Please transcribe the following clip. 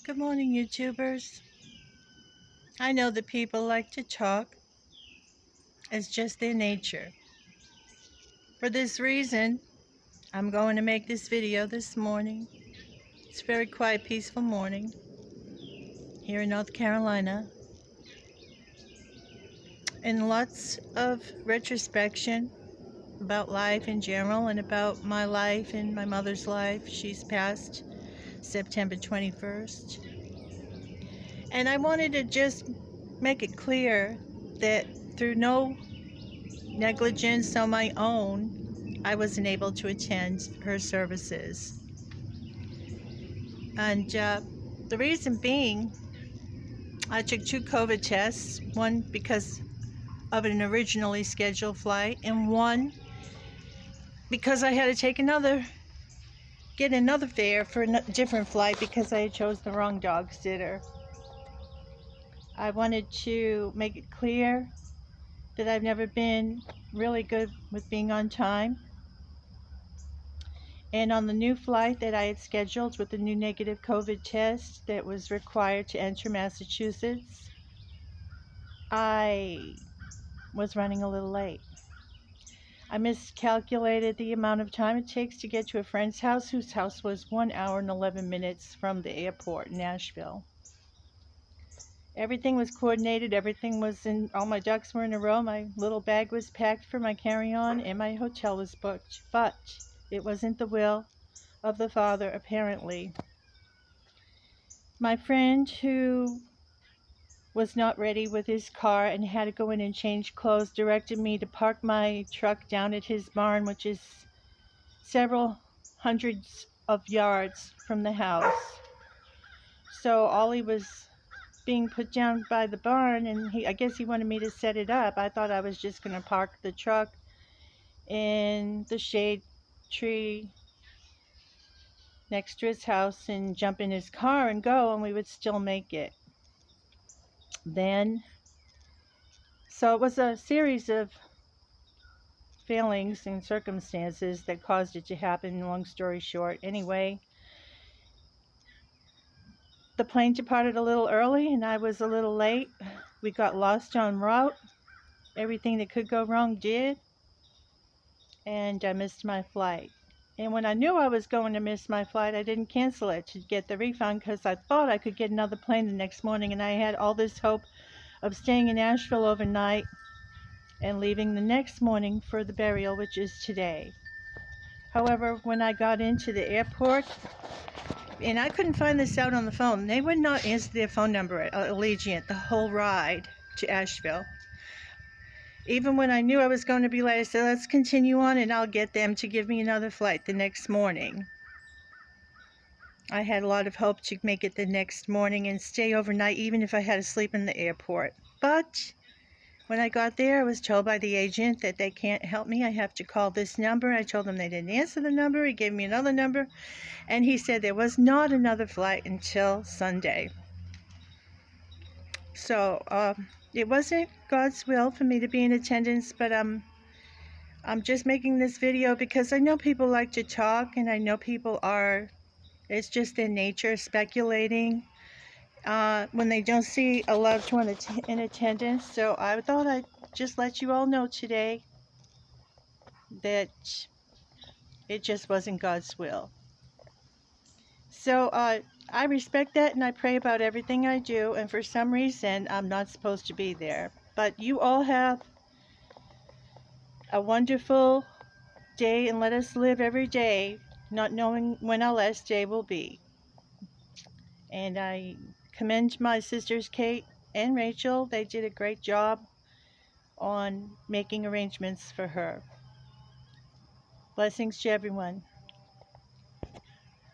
Good morning, YouTubers. I know that people like to talk. It's just their nature. For this reason, I'm going to make this video this morning. It's a very quiet, peaceful morning here in North Carolina. And lots of retrospection about life in general and about my life and my mother's life. She's passed September 21st. And I wanted to just make it clear that through no negligence on my own, I wasn't able to attend her services. And the reason being, I took 2 COVID tests, one because of an originally scheduled flight, and one because I had to get another fare for a different flight because I had chose the wrong dog sitter. I wanted to make it clear that I've never been really good with being on time. And on the new flight that I had scheduled with the new negative COVID test that was required to enter Massachusetts, I was running a little late. I miscalculated the amount of time it takes to get to a friend's house whose house was 1 hour and 11 minutes from the airport in Nashville. Everything was coordinated, everything was in, all my ducks were in a row, my little bag was packed for my carry-on, and my hotel was booked. But it wasn't the will of the Father, apparently. My friend, who was not ready with his car and had to go in and change clothes, directed me to park my truck down at his barn, which is several hundreds of yards from the house. So Ollie was being put down by the barn, and I guess he wanted me to set it up. I thought I was just going to park the truck in the shade tree next to his house and jump in his car and go, and we would still make it. So it was a series of failings and circumstances that caused it to happen, long story short. Anyway, the plane departed a little early and I was a little late. We got lost en route. Everything that could go wrong did. And I missed my flight. And when I knew I was going to miss my flight, I didn't cancel it to get the refund because I thought I could get another plane the next morning, and I had all this hope of staying in Nashville overnight and leaving the next morning for the burial, which is today. However, when I got into the airport, and I couldn't find this out on the phone, they would not answer their phone number at Allegiant the whole ride to Asheville. Even when I knew I was going to be late, I said, let's continue on and I'll get them to give me another flight the next morning. I had a lot of hope to make it the next morning and stay overnight, even if I had to sleep in the airport. But when I got there, I was told by the agent that they can't help me. I have to call this number. I told them they didn't answer the number. He gave me another number, and he said there was not another flight until Sunday. So it wasn't God's will for me to be in attendance, but I'm just making this video because I know people like to talk, and I know people are, it's just their nature, speculating when they don't see a loved one in attendance. So I thought I'd just let you all know today that it just wasn't God's will. So I respect that, and I pray about everything I do, and for some reason I'm not supposed to be there. But you all have a wonderful day, and let us live every day not knowing when our last day will be. And I commend my sisters Kate and Rachel. They did a great job on making arrangements for her. Blessings to everyone.